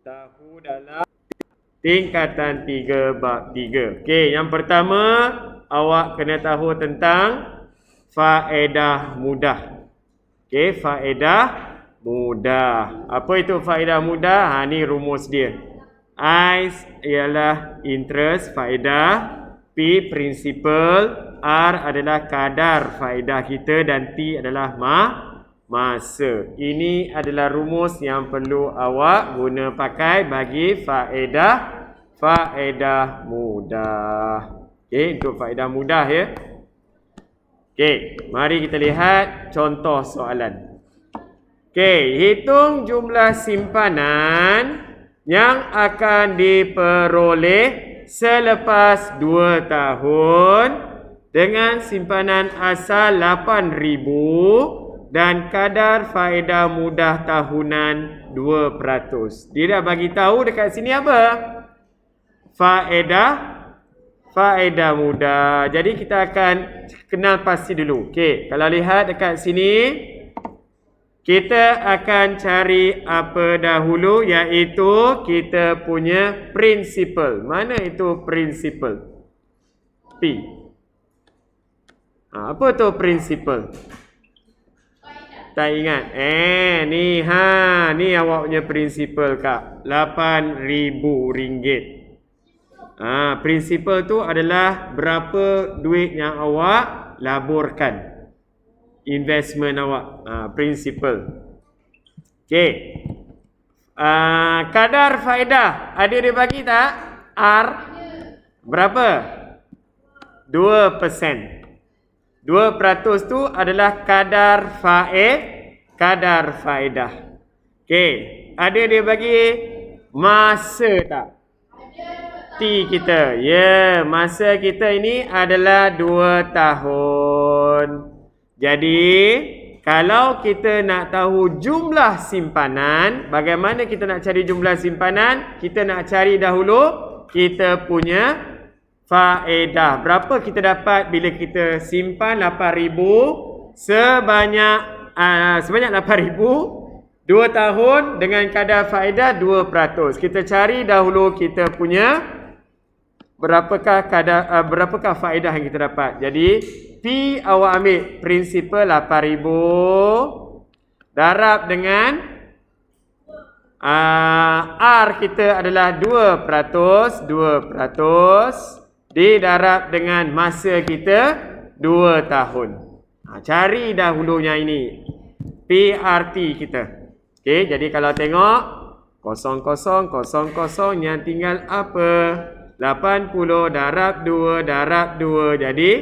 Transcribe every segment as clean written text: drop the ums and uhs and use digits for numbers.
tahu dalam tingkatan 3 bab 3. Okey, yang pertama awak kena tahu tentang faedah mudah. Okey, faedah mudah. Apa itu faedah mudah? Ni rumus dia. I ialah interest, faedah. P principal, R adalah kadar faedah kita dan T adalah masa. Ini adalah rumus yang perlu awak guna pakai bagi faedah mudah. Okey, untuk faedah mudah ya. Okey, mari kita lihat contoh soalan. Okey, hitung jumlah simpanan yang akan diperoleh selepas 2 tahun dengan simpanan asal 8,000 dan kadar faedah mudah tahunan 2%. Dia dah bagi tahu dekat sini apa? Faedah mudah. Jadi kita akan kenal pasti dulu. Okey, kalau lihat dekat sini kita akan cari apa dahulu, iaitu kita punya principal. Mana itu principal? P. Apa tu principal? Tak ingat. Ni ni awak punya principal kak. RM8,000. Principal tu adalah berapa duit yang awak laburkan. Investment awak, principal. Okey. Kadar faedah ada dia bagi tak? R berapa? 2%. 2% tu adalah kadar faedah. Okey, ada dia bagi masa tak? T kita. Masa kita ini adalah 2 tahun. Jadi, kalau kita nak tahu jumlah simpanan, bagaimana kita nak cari jumlah simpanan? Kita nak cari dahulu kita punya faedah. Berapa kita dapat bila kita simpan 8,000 sebanyak 8,000 2 tahun dengan kadar faedah 2%. Kita cari dahulu kita punya berapakah faedah yang kita dapat. Jadi P awak ambil principal 8,000 darab dengan R kita adalah 2%, didarab dengan masa kita 2 tahun. Cari dahulunya ini PRT kita. Okey, jadi kalau tengok 0000 yang tinggal apa? 80 darab 2 darab 2 jadi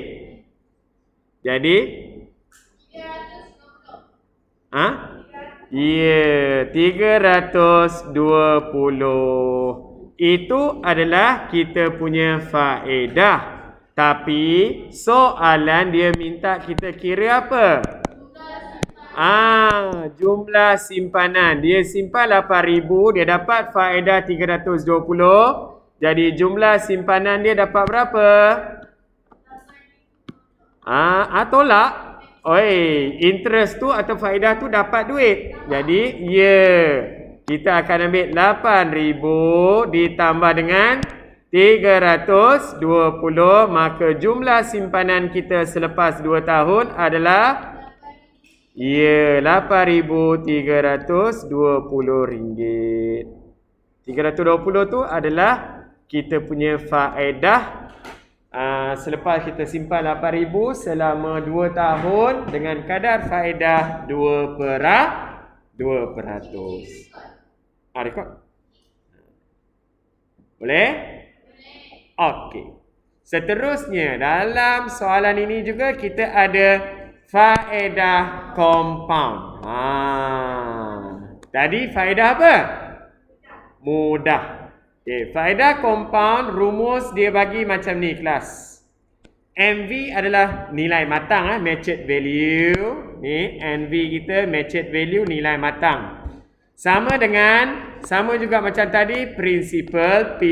320. Itu adalah kita punya faedah. Tapi soalan dia minta kita kira apa? Jumlah simpanan. Dia simpan 8,000, dia dapat faedah 320. Jadi jumlah simpanan dia dapat berapa? Tolak. Interest tu atau faedah tu dapat duit. Jadi kita akan ambil 8,000 ditambah dengan 320, maka jumlah simpanan kita selepas 2 tahun adalah RM8,320. 320 tu adalah kita punya faedah selepas kita simpan 8,000 selama 2 tahun dengan kadar faedah 2%. Rekod? Boleh? Okey. Seterusnya dalam soalan ini juga kita ada faedah compound. Tadi faedah apa? Mudah. Okay, faedah compound, rumus dia bagi macam ni kelas. MV adalah nilai matang, matured value. Ni NV kita matured value nilai matang. Sama juga macam tadi, principal P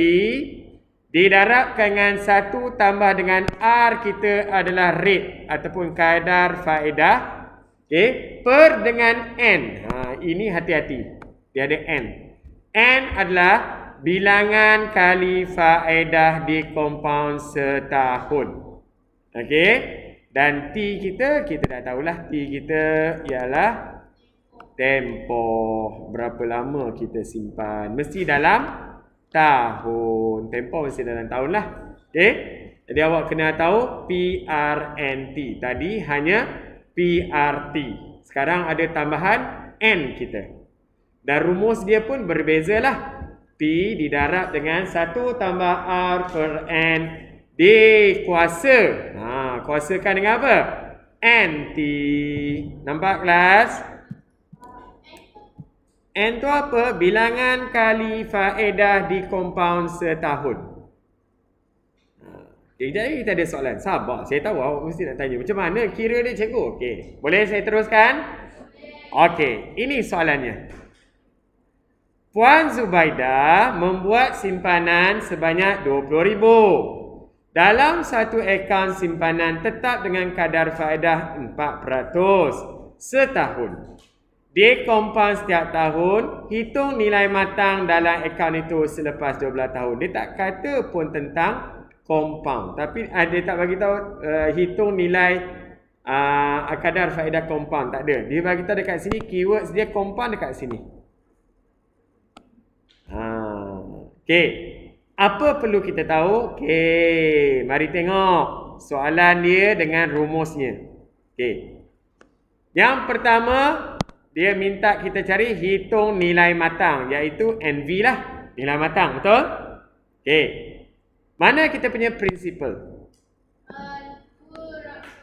didarabkan dengan 1 tambah dengan R kita adalah rate ataupun kadar faedah. Okay, per dengan N. Ini hati-hati. Dia ada N. N adalah bilangan kali faedah di kompaun setahun. Okey. Dan T kita dah tahulah. T kita ialah tempoh. Berapa lama kita simpan. Mesti dalam tahun. Tempoh mesti dalam tahun lah. Okey. Jadi awak kena tahu PRNT. Tadi hanya PRT. Sekarang ada tambahan N kita. Dan rumus dia pun berbezalah. P didarab dengan 1 tambah R per N dikuasa. Kuasakan dengan apa? NT. Nampak kelas? N tu apa? Bilangan kali faedah di kompaun setahun. Jadi kita ada soalan. Sabar, saya tahu awak mesti nak tanya. Macam mana kira dia cikgu? Okey. Boleh saya teruskan? Okey, ini soalannya. Puan Zubaidah membuat simpanan sebanyak 20,000. Dalam satu akaun simpanan tetap dengan kadar faedah 4% setahun. Dia kompaun setiap tahun, hitung nilai matang dalam akaun itu selepas 12 tahun. Dia tak kata pun tentang kompaun. Tapi dia tak bagi tahu hitung nilai kadar faedah kompaun. Tak ada. Dia bagi tahu dekat sini, keywords dia kompaun dekat sini. Okey. Apa perlu kita tahu? Okey, mari tengok soalan dia dengan rumusnya. Okey. Yang pertama, dia minta kita cari hitung nilai matang, iaitu NV lah. Nilai matang, betul? Okey. Mana kita punya prinsipal?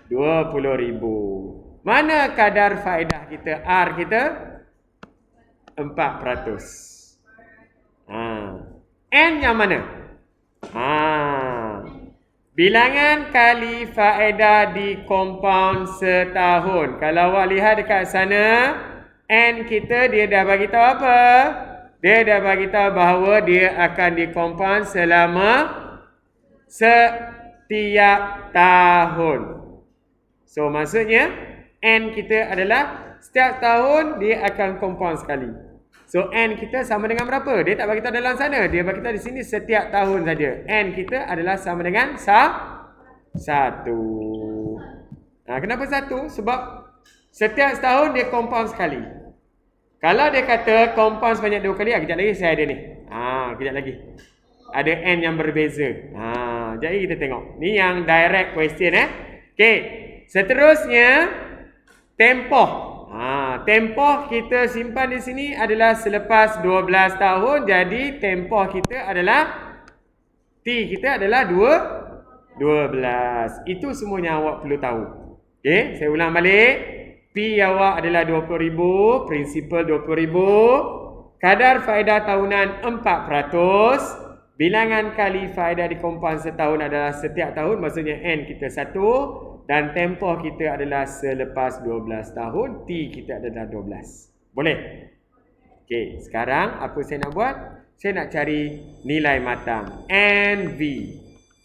20,000. Mana kadar faedah kita? R kita? 4%. N yang mana? Bilangan kali faedah di kompaun setahun. Kalau awak lihat dekat sana, N kita dia dah bagi tahu apa? Dia dah bagi tahu bahawa dia akan dikompaun selama setiap tahun. So maksudnya N kita adalah setiap tahun dia akan kompaun sekali. So N kita sama dengan berapa? Dia tak bagi tahu dalam sana. Dia bagi tahu di sini setiap tahun saja. N kita adalah sama dengan 1. Kenapa 1? Sebab setiap setahun dia kompaun sekali. Kalau dia kata kompaun sebanyak 2 kali, kejap lagi saya ada ni. Kejap lagi. Ada N yang berbeza. Jadi kita tengok. Ni yang direct question Okey. Seterusnya tempoh. Tempoh kita simpan di sini adalah selepas 12 tahun. Jadi tempoh kita adalah T kita adalah 12. Itu semuanya awak perlu tahu. Okey, saya ulang balik. P awak adalah 20,000, prinsipal 20,000, kadar faedah tahunan 4%, bilangan kali faedah di kompaun setahun adalah setiap tahun, maksudnya N kita 1. Dan tempoh kita adalah selepas 12 tahun. T kita adalah 12. Boleh? Okey, sekarang apa saya nak buat? Saya nak cari nilai matang. NV.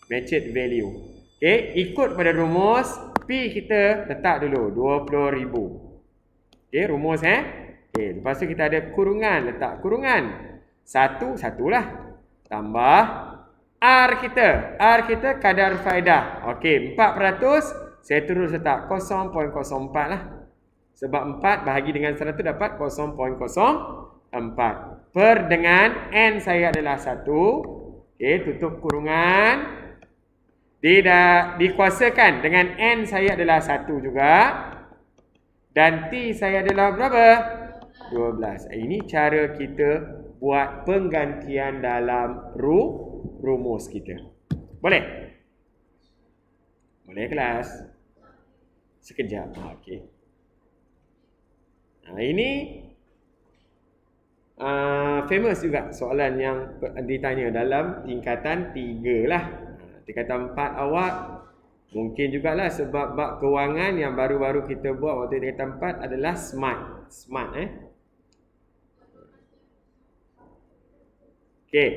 Matched value. Okey, ikut pada rumus. P kita letak dulu. 20,000. Okey, rumus Okey, lepas tu kita ada kurungan. Letak kurungan. 1 lah. Tambah R kita. R kita kadar faedah. Okey, 4%. Saya terus letak 0.04 lah. Sebab 4 bahagi dengan 100 dapat 0.04. Per dengan N saya adalah 1. Okey, tutup kurungan. Dia dah dikuasakan dengan N saya adalah 1 juga. Dan T saya adalah berapa? 12. Ini cara kita buat penggantian dalam rumus kita. Boleh? Boleh kelas? Sekejap. Okey. Ini famous juga soalan yang ditanya dalam tingkatan 3 lah. Tingkatan 4 awak mungkin jugalah sebab bab kewangan yang baru-baru kita buat waktu tingkatan 4 adalah SMART. SMART Okey.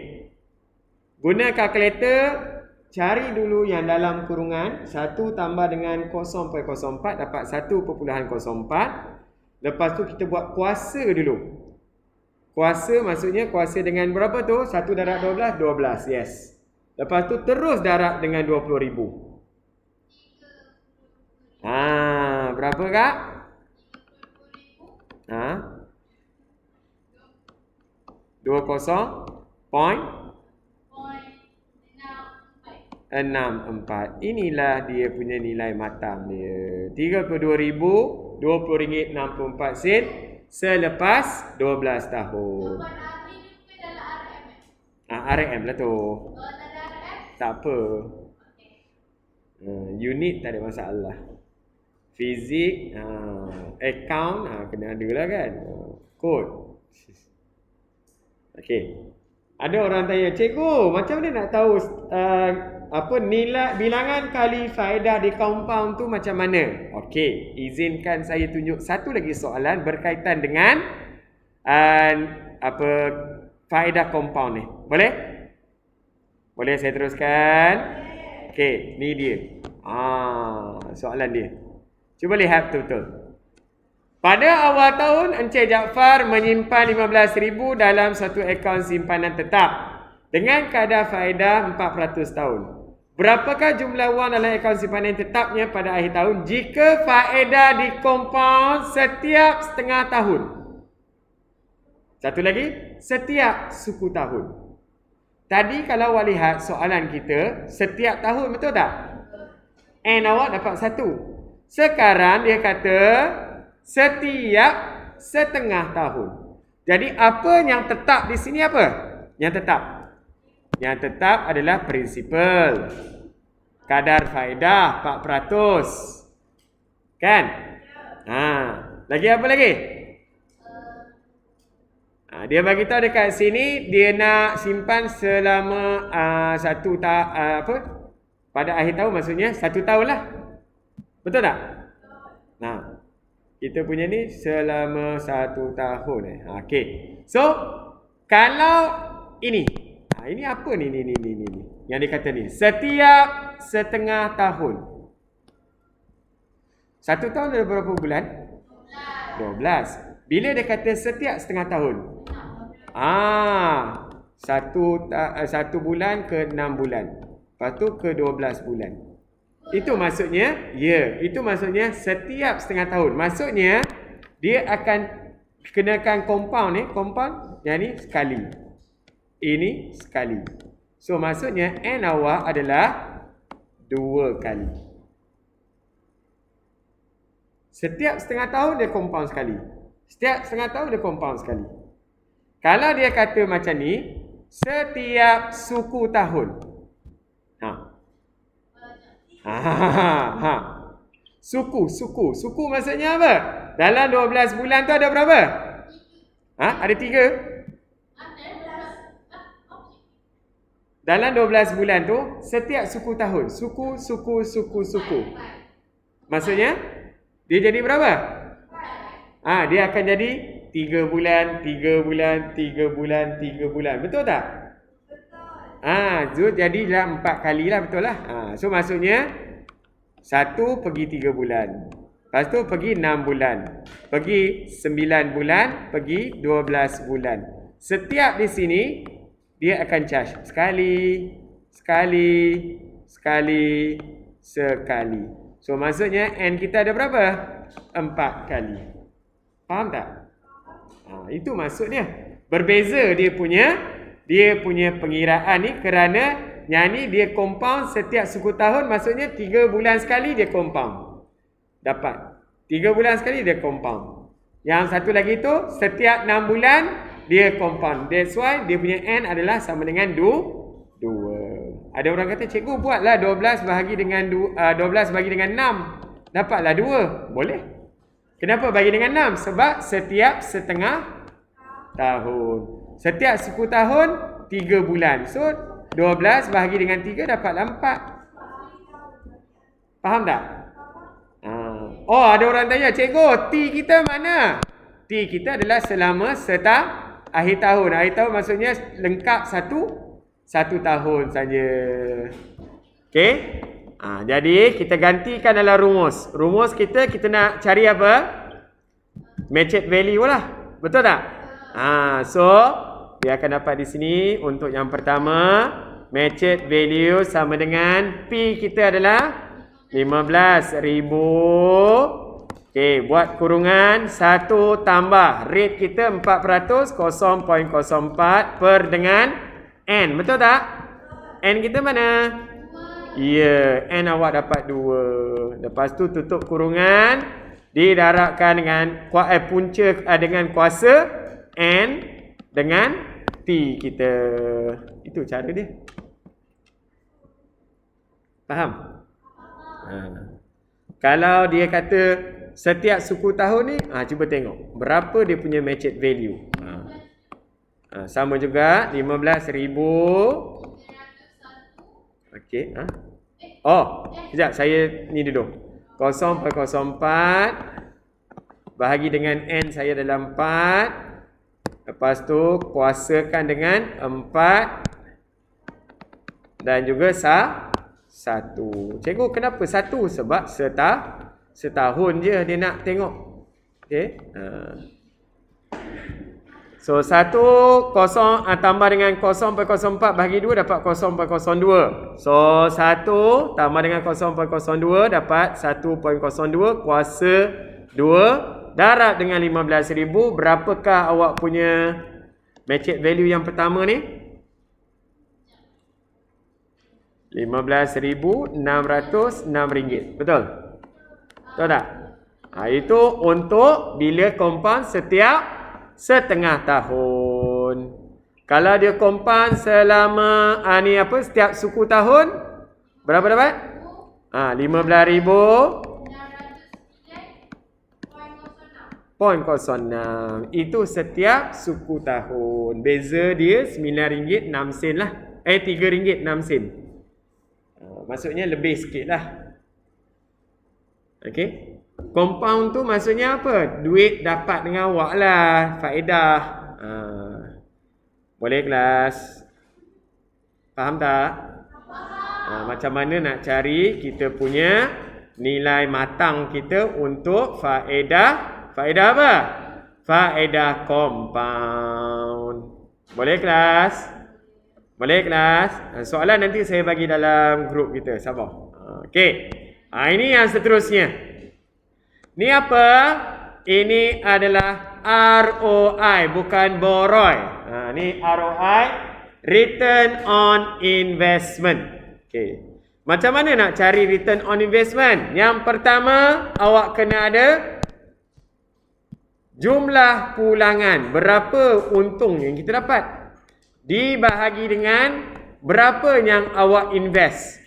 Guna kalkulator. Cari dulu yang dalam kurungan 1 tambah dengan 0.04 dapat 1.04. Lepas tu kita buat kuasa dulu. Kuasa maksudnya kuasa dengan berapa tu? 1 darab 12? 12, yes. Lepas tu terus darab dengan 20,000. Berapa kak? 20.64. Inilah dia punya nilai matang dia. 32,000, RM20.64 selepas 12 tahun. RM lah tu. Tak apa. Unit tak ada masalah. Fizik, account, kena ada lah kan. Kod. Okey. Ada orang tanya, cikgu, macam mana nak tahu nilai bilangan kali faedah di compound tu macam mana? Okey, izinkan saya tunjuk satu lagi soalan berkaitan dengan faedah compound ni. Boleh? Boleh saya teruskan? Okey, ni dia. Soalan dia. Cuba lihat betul-betul. Pada awal tahun, Encik Jaafar menyimpan 15,000 dalam satu akaun simpanan tetap dengan kadar faedah 4% tahun. Berapakah jumlah wang dalam akaun simpanan tetapnya pada akhir tahun jika faedah di compound setiap setengah tahun? Satu lagi, setiap suku tahun. Tadi kalau awak lihat soalan kita, setiap tahun, betul tak? And awak dapat 1. Sekarang dia kata setiap setengah tahun. Jadi apa yang tetap di sini apa? Yang tetap. Yang tetap adalah prinsipal. Kadar faedah 4%. Kan? Lagi apa lagi? Dia bagi tahu dekat sini dia nak simpan selama pada akhir tahun maksudnya 1 tahun lah. Betul tak? Kita punya ni selama 1 tahun. Okey. So, kalau ini. Ini apa ni? Yang dia kata ni. Setiap setengah tahun. 1 tahun ada berapa bulan? 12. Bila dia kata setiap setengah tahun? 1 bulan ke 6 bulan. Lepas tu ke 12 bulan. Itu maksudnya, itu maksudnya setiap setengah tahun. Maksudnya, dia akan kenakan compound ni, yang ni sekali. Ini sekali. So, maksudnya N awak adalah 2 kali. Setiap setengah tahun dia compound sekali. Setiap setengah tahun dia compound sekali. Kalau dia kata macam ni, setiap suku tahun. Suku maksudnya apa? Dalam 12 bulan tu ada berapa? Ada 3. Dalam 12 bulan tu setiap suku tahun. Suku. Maksudnya dia jadi berapa? Dia akan jadi 3 bulan, 3 bulan, 3 bulan, 3 bulan. Betul tak? So jadilah 4 kali lah, betul lah. So maksudnya 1 pergi 3 bulan. Lepas tu pergi 6 bulan. Pergi 9 bulan, pergi 12 bulan. Setiap di sini dia akan charge sekali. So maksudnya N kita ada berapa? 4 kali. Faham tak? Itu maksudnya. Berbeza dia punya pengiraan ni kerana yang ni dia compound setiap suku tahun, maksudnya 3 bulan sekali dia compound. Dapat. 3 bulan sekali dia compound. Yang satu lagi tu setiap 6 bulan dia compound. That's why dia punya N adalah sama dengan 2. Ada orang kata, cikgu buatlah 12 bahagi dengan 12 bagi dengan 6. Dapatlah 2. Boleh. Kenapa bagi dengan 6? Sebab setiap setengah tahun. Setiap suku tahun 3 bulan. So 12 bahagi dengan 3 dapatlah 4. Faham tak? Ada orang tanya, cikgu, T kita mana? T kita adalah selama akhir tahun. Akhir tahun maksudnya lengkap satu tahun saja. Okey? Jadi kita gantikan dalam rumus. Rumus kita nak cari apa? Matched value lah. Betul tak? So dia akan dapat di sini untuk yang pertama, matched value sama dengan P kita adalah 15,000. Okey, buat kurungan 1 tambah rate kita 4%, 0.04 per dengan N. Betul tak? N kita mana? Ya, N awak dapat 2. Lepas tu tutup kurungan, didarabkan dengan punca dengan kuasa N dengan T kita. Itu cara dia. Faham? Kalau dia kata setiap suku tahun ni, cuba tengok berapa dia punya matched value. Sama juga 15,000. Okey, sekejap saya ni dulu. 0.04 bahagi dengan N saya dalam 4. Lepas tu kuasakan dengan 4 dan juga 1. Cikgu kenapa 1? Sebab setahun je dia nak tengok. Okey. So 1 tambah dengan 0.04 bahagi 2 dapat 0.02. So 1 tambah dengan 0.02 dapat 1.02 kuasa 2 darab dengan 15,000. Berapakah awak punya matched value yang pertama ni? 15,606 ringgit. Betul? Betul tak? Itu untuk bila compound setiap setengah tahun. Kalau dia compound selama setiap suku tahun, berapa dapat? 15,000.06. Itu setiap suku tahun. Beza dia RM9.06 lah. RM3.06. Maksudnya lebih sikit lah. Okey. Compound tu maksudnya apa? Duit dapat dengan awak lah. Faedah. Boleh kelas? Faham tak? Macam mana nak cari kita punya nilai matang kita untuk faedah. Faedah apa? Faedah compound. Boleh kelas? Boleh kelas? Soalan nanti saya bagi dalam grup kita. Sabar. Okey. Ini yang seterusnya. Ni apa? Ini adalah ROI, bukan boroi. Ni ROI, return on investment. Okey. Macam mana nak cari return on investment? Yang pertama, awak kena ada jumlah pulangan. Berapa untung yang kita dapat? Dibahagi dengan berapa yang awak invest.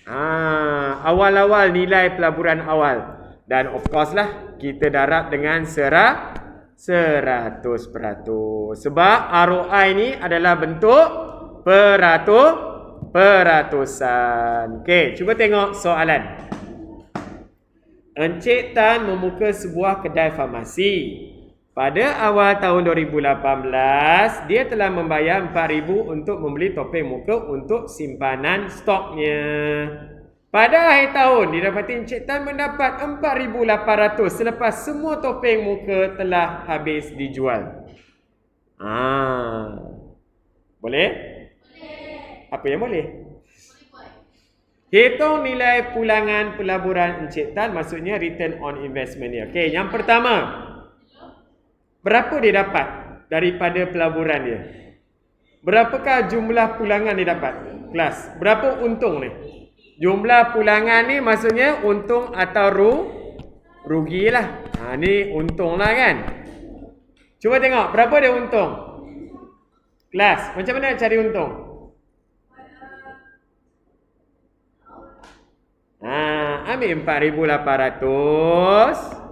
Awal-awal nilai pelaburan awal. Dan of course lah, kita darab dengan 100%. Sebab ROI ni adalah bentuk peratusan. Okey, cuba tengok soalan. Encik Tan membuka sebuah kedai farmasi. Pada awal tahun 2018, dia telah membayar RM4,000 untuk membeli topeng muka untuk simpanan stoknya. Pada akhir tahun, didapati Encik Tan mendapat RM4,800 selepas semua topeng muka telah habis dijual. Boleh? Apa yang boleh? Hitung nilai pulangan pelaburan Encik Tan, maksudnya return on investment dia. Okey, yang pertama. Berapa dia dapat daripada pelaburan dia? Berapakah jumlah pulangan dia dapat? Kelas. Berapa untung ni? Jumlah pulangan ni maksudnya untung atau rugi lah. Ni untung lah kan? Cuba tengok berapa dia untung. Kelas. Macam mana nak cari untung? Ambil 4,800.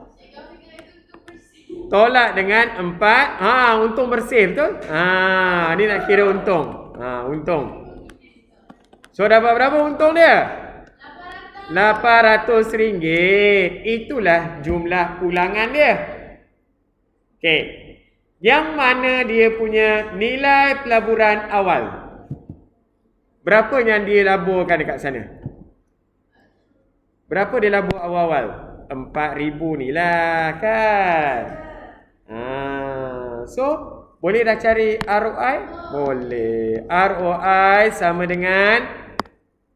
Tolak dengan 4. Untung bersih, betul? Ni nak kira untung. Untung. So, dapat berapa untung dia? RM800. Itulah jumlah pulangan dia. Okey. Yang mana dia punya nilai pelaburan awal? Berapa yang dia laburkan dekat sana? Berapa dia labur awal-awal? 4,000 ni lah kan? So, Boleh dah cari ROI? Boleh. ROI sama dengan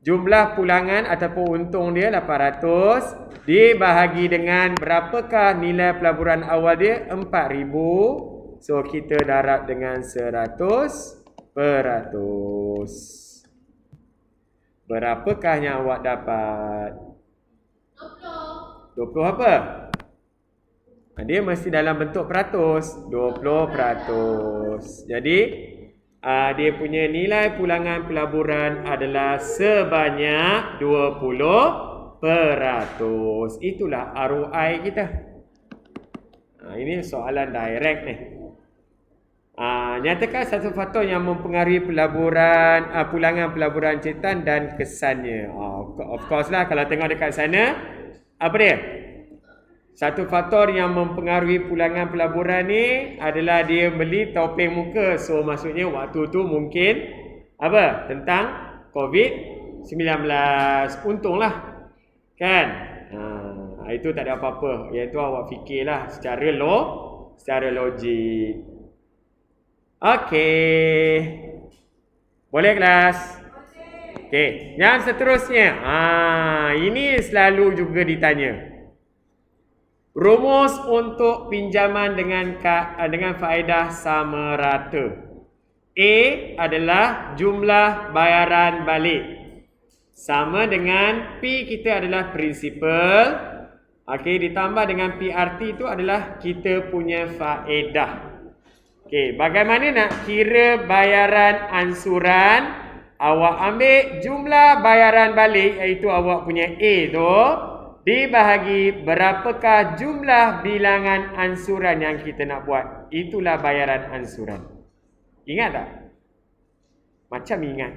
jumlah pulangan ataupun untung dia 800 dibahagi dengan berapakah nilai pelaburan awal dia? 4,000. So kita darab dengan 100%. Berapakah yang awak dapat? 20 apa? Dia mesti dalam bentuk peratus. 20%. Jadi dia punya nilai pulangan pelaburan adalah sebanyak 20%. Itulah ROI kita. Ini soalan direct ni. Nyatakan satu faktor yang mempengaruhi pulangan pelaburan ciptaan dan kesannya. Of course lah, kalau tengok dekat sana, apa dia? Satu faktor yang mempengaruhi pulangan pelaburan ni adalah dia beli topeng muka. So maksudnya waktu tu mungkin apa? Tentang COVID-19. Untunglah. Kan? Itu tak ada apa-apa. Iaitu awak fikirlah secara logik. Okey. Boleh kelas? Okey. Yang seterusnya. Ini selalu juga ditanya. Rumus untuk pinjaman dengan faedah sama rata. A adalah jumlah bayaran balik. Sama dengan P kita adalah prinsipal. Okey, ditambah dengan PRT itu adalah kita punya faedah. Okey, bagaimana nak kira bayaran ansuran? Awak ambil jumlah bayaran balik, iaitu awak punya A tu, dibahagi berapakah jumlah bilangan ansuran yang kita nak buat. Itulah bayaran ansuran. Ingat tak? Macam ingat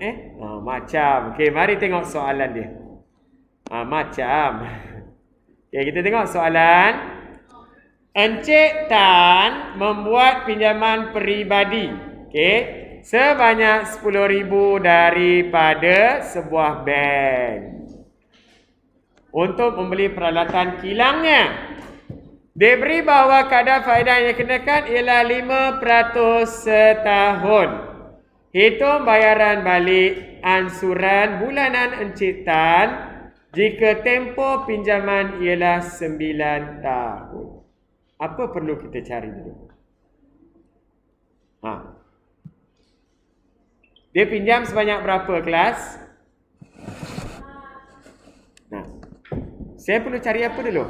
macam. Okey, mari tengok soalan dia. Macam. Okey, kita tengok soalan. Encik Tan membuat pinjaman peribadi. Okey, sebanyak 10,000 daripada sebuah bank untuk membeli peralatan kilangnya. Diberi bahawa kadar faedah yang dikenakan ialah 5% setahun. Hitung bayaran balik ansuran bulanan Encik Tan jika tempoh pinjaman ialah 9 tahun. Apa perlu kita cari dulu? Dia pinjam sebanyak berapa kelas? Saya perlu cari apa dulu?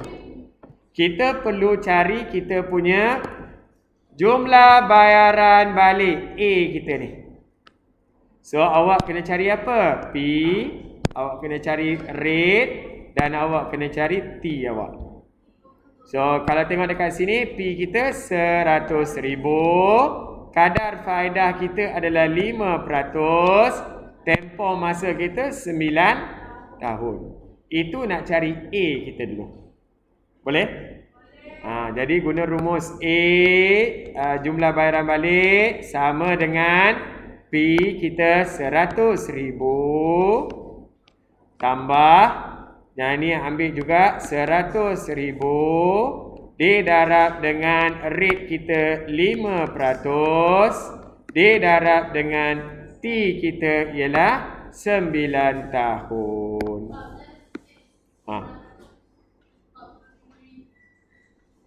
Kita perlu cari kita punya jumlah bayaran balik A kita ni. So awak kena cari apa? P, awak kena cari rate dan awak kena cari T awak. So kalau tengok dekat sini, P kita 100,000, kadar faedah kita adalah 5%, tempoh masa kita 9 tahun. Itu nak cari A kita dulu. Boleh? Jadi guna rumus A, jumlah bayaran balik sama dengan P kita 100,000 tambah, yang ini ambil juga 100,000 didarab dengan rate kita 5%, didarab dengan T kita ialah 9 tahun.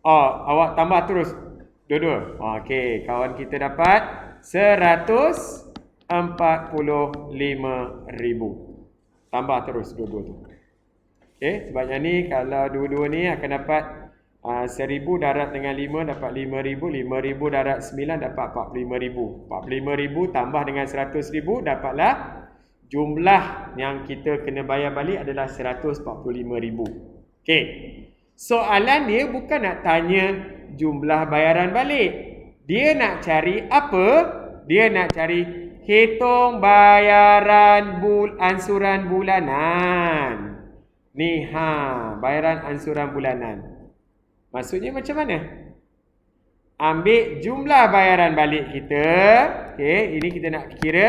Awak tambah terus dua-dua. Okey, kawan kita dapat 145,000. Tambah terus dua-dua tu. Okey, sebabnya ni kalau dua-dua ni akan dapat 1,000 darab dengan 5 dapat 5,000, 5,000 darab 9 dapat 45,000. 45,000 tambah dengan 100,000 dapatlah jumlah yang kita kena bayar balik adalah 145,000. Okey. Soalan dia bukan nak tanya jumlah bayaran balik. Dia nak cari apa? Dia nak cari hitung bayaran ansuran bulanan. Ni bayaran ansuran bulanan. Maksudnya macam mana? Ambil jumlah bayaran balik kita. Okey, ini kita nak kira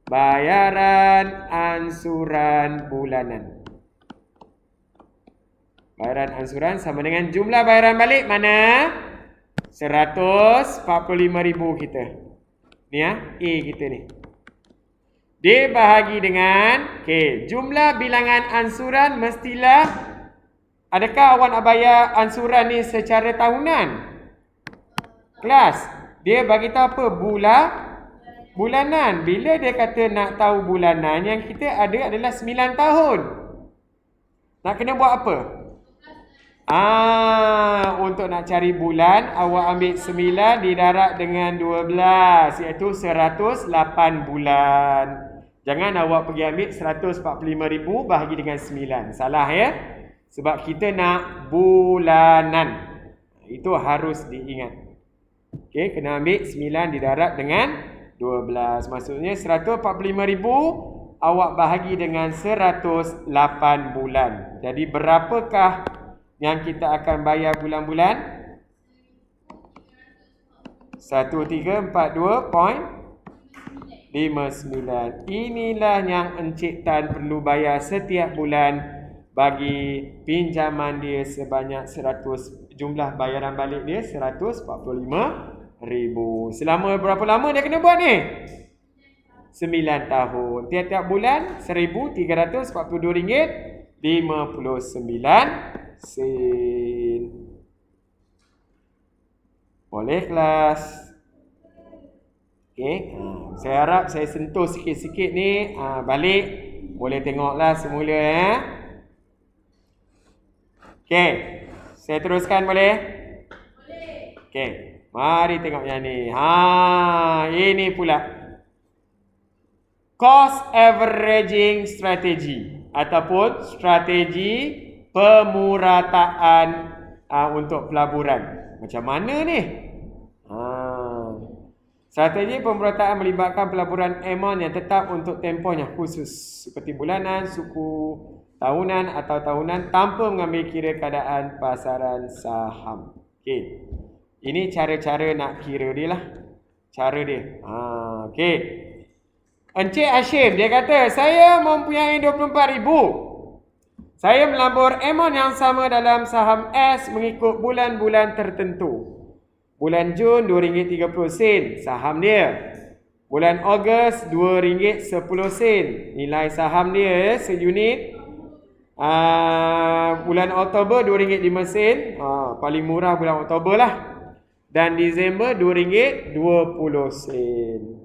bayaran ansuran bulanan. Bayaran ansuran sama dengan jumlah bayaran balik mana? 145,000 kita. Ni A kita ni. Dibahagi dengan jumlah bilangan ansuran mestilah, adakah awak nak bayar ansuran ni secara tahunan? Kelas, dia bagi tahu apa? Bulanan. Bila dia kata nak tahu bulanan, yang kita ada adalah 9 tahun. Nak kena buat apa? Untuk nak cari bulan, awak ambil 9 didarab dengan 12, iaitu 108 bulan. Jangan awak pergi ambil 145,000 bahagi dengan 9. Salah ya. Sebab kita nak bulanan. Itu harus diingat. Okey, kena ambil 9 didarab dengan 12. Maksudnya 145,000 awak bahagi dengan 108 bulan. Jadi berapakah yang kita akan bayar bulan-bulan? 1342.59. Inilah yang Encik Tan perlu bayar setiap bulan bagi pinjaman dia sebanyak 100. Jumlah bayaran balik dia 145,000. Selama berapa lama dia kena buat ni? 9 tahun. Tiap-tiap bulan RM1,349.59. Boleh kelas? Okey, saya harap saya sentuh sikit-sikit ni. Balik boleh tengoklah semula Okey. Saya teruskan boleh? Boleh. Okey. Mari tengok yang ni. Ini pula. Cost averaging strategy ataupun strategi pemurataan untuk pelaburan. Macam mana ni? Strategi pemurataan melibatkan pelaburan amount yang tetap untuk tempohnya khusus seperti bulanan, suku tahunan atau tahunan tanpa mengambil kira keadaan pasaran saham. Okey. Ini cara-cara nak kira dia lah. Cara dia. Okey. Encik Hashim dia kata, saya mempunyai 24,000. Saya melabur amount yang sama dalam saham S mengikut bulan-bulan tertentu. Bulan Jun RM2.30 saham dia. Bulan Ogos RM2.10 nilai saham dia seunit. Bulan Oktober RM2.05, paling murah bulan Oktober lah. Dan Disember RM2.20.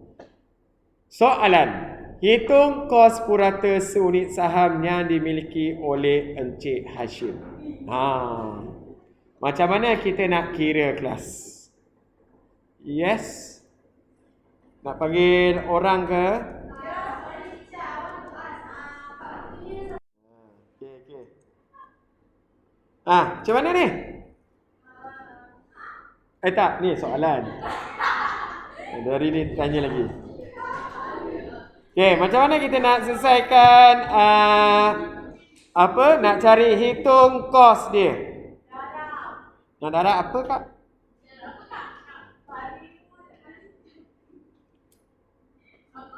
Soalan, hitung kos purata seunit saham yang dimiliki oleh Encik Hashim. Macam mana kita nak kira kelas? Yes. Nak panggil orang ke? Macam mana ni? Tak, ni soalan. Dari ni tanya lagi. Okey, macam mana kita nak selesaikan nak cari hitung kos dia? Nak darab apa kak?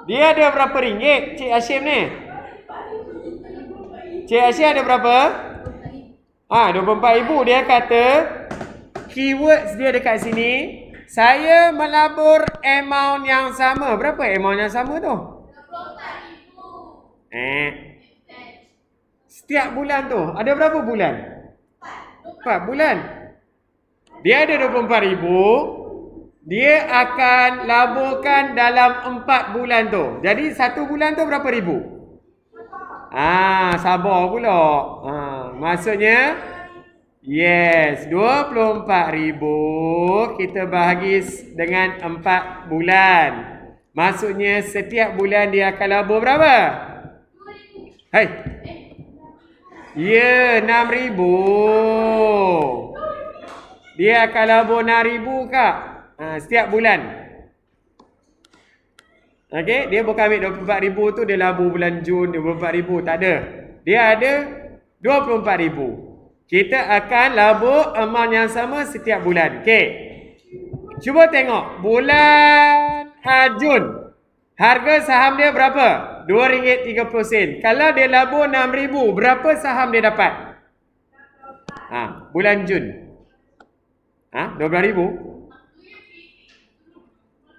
Dia ada berapa ringgit Cik Hashim ni? Cik Hashim ada berapa? 24,000. Dia kata keywords dia dekat sini, saya melabur amount yang sama. Berapa amount yang sama tu? 24,000. Setiap bulan tu ada berapa bulan? 4 bulan. Dia ada 24,000. Dia akan laburkan dalam 4 bulan tu. Jadi 1 bulan tu berapa ribu? Sabar pula. Maksudnya yes, 24,000 kita bahagi dengan 4 bulan. Maksudnya setiap bulan dia akan labur berapa? 6,000. Dia akan labur 6,000 kak. Setiap bulan. Okey, dia bukan ambil 24,000 tu dia labur bulan Jun 24,000, tak ada. Dia ada 24,000. Kita akan labur amount yang sama setiap bulan. Okey. Cuba tengok bulan Jun. Harga saham dia berapa? RM2.30. Kalau dia labur 6,000, berapa saham dia dapat? Bulan Jun. 12,000.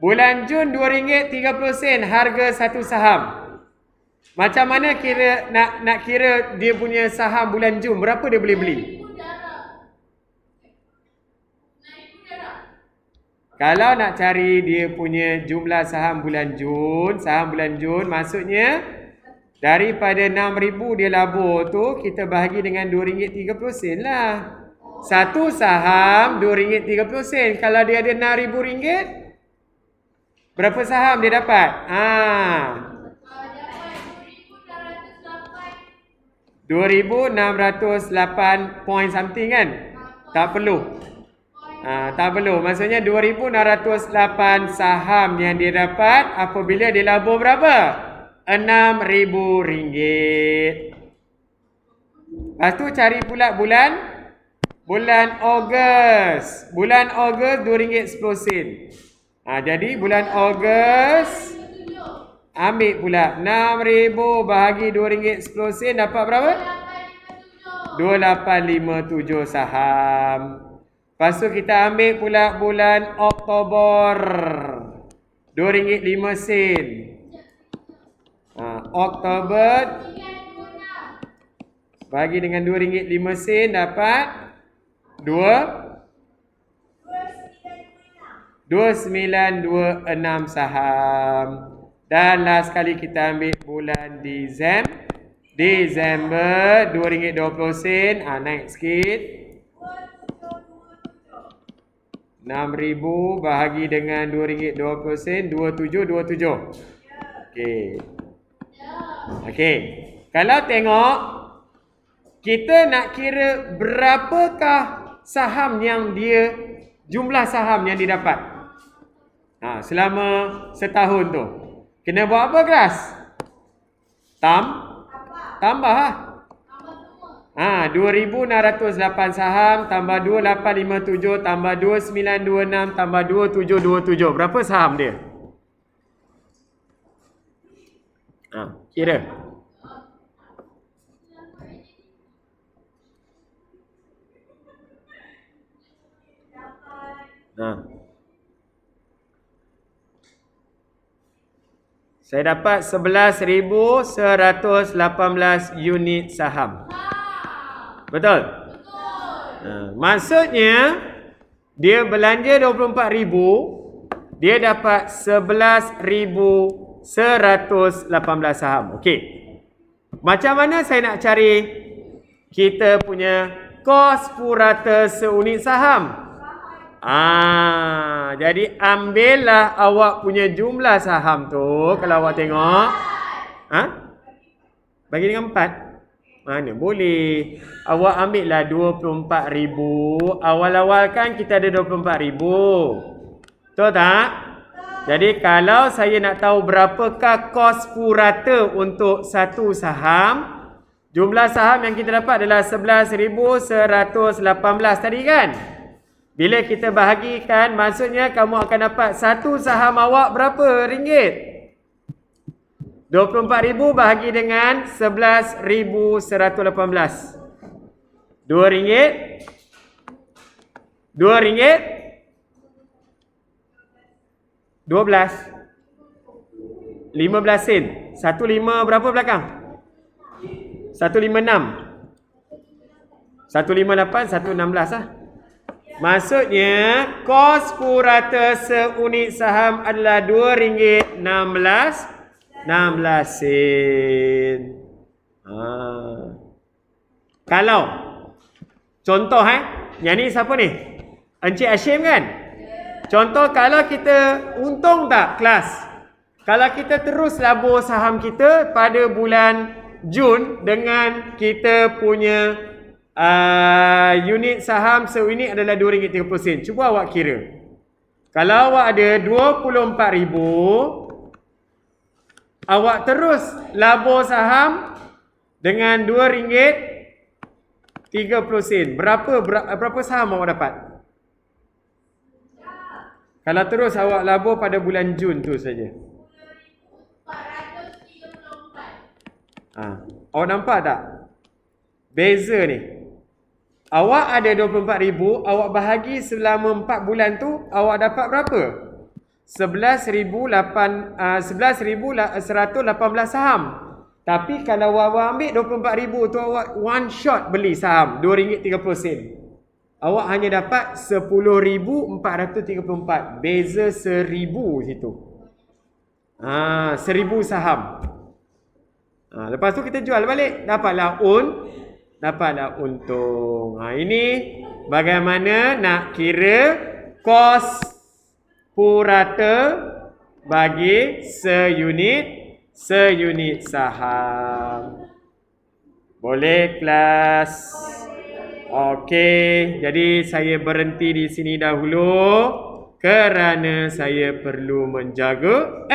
Bulan Jun RM2.30 harga satu saham. Macam mana kira nak kira dia punya saham bulan Jun, berapa dia boleh beli? Kalau nak cari dia punya jumlah saham bulan Jun maksudnya daripada 6,000 dia labur tu, kita bahagi dengan RM2.30 lah. Satu saham RM2.30. Kalau dia ada RM6,000, berapa saham dia dapat? 2,608 point something kan? Tak perlu. Tak perlu. Maksudnya 2,608 saham yang dia dapat apabila dia labur berapa? RM6,000. Lepas tu cari pula bulan Ogos. Bulan Ogos RM2.10. Jadi bulan Ogos ambil pula 6,000 bahagi RM2.10 dapat berapa? 2,857 saham. Lepas tu kita ambil pula bulan Oktober RM2.05. Oktober bagi dengan RM2.05 dapat 2,926 saham. Dan last sekali kita ambil bulan Disember RM2.20. Naik sikit. 6,000 bahagi dengan RM2.20, 2727. Okey. Kalau tengok, kita nak kira berapakah saham yang dia, jumlah saham yang didapat selama setahun tu. Kena buat apa kelas? Tambah lah. 2,608 saham tambah 2,857 tambah 2,926 tambah 2,727. Berapa saham dia? Kira. Saya dapat 11,118 unit saham. Betul? Maksudnya dia belanja 24,000, dia dapat 11,118 saham. Okey. Macam mana saya nak cari kita punya kos purata seunit saham? Jadi ambillah awak punya jumlah saham tu. Kalau awak tengok, bagi dengan 4. Mana boleh. Awak ambillah 24,000. Awal-awal kan kita ada 24,000. Betul tak? Jadi kalau saya nak tahu berapakah kos purata untuk satu saham, jumlah saham yang kita dapat adalah 11,118 tadi kan? Bila kita bahagikan, maksudnya kamu akan dapat satu saham awak berapa ringgit? 24,000 bahagi dengan 11,118. RM2. RM2. 12. 15 sen. 15 berapa belakang? 156. 158, 116 lah. Maksudnya kos purata seunit saham adalah RM2.16 sen. Kalau contoh yang ni siapa ni? Encik Hashim kan? Contoh kalau kita untung tak kelas? Kalau kita terus labur saham kita pada bulan Jun dengan kita punya unit saham seunit adalah RM2.30. Cuba awak kira. Kalau awak ada 24,000, awak terus labur saham dengan RM2.30. Berapa saham awak dapat? Kalau terus awak labur pada bulan Jun tu saja. 10,434. Awak nampak tak? Beza ni. Awak ada 24,000, awak bahagi selama 4 bulan tu, awak dapat berapa? 11,118 saham. Tapi kalau awak ambil 24,000 tu awak one shot beli saham RM2.30. Awak hanya dapat 10,434. Beza 1,000 situ. 1,000 saham. Lepas tu kita jual balik. Dapatlah untung. Ini bagaimana nak kira kos purata bagi seunit saham. Boleh kelas? Okey, jadi saya berhenti di sini dahulu kerana saya perlu menjaga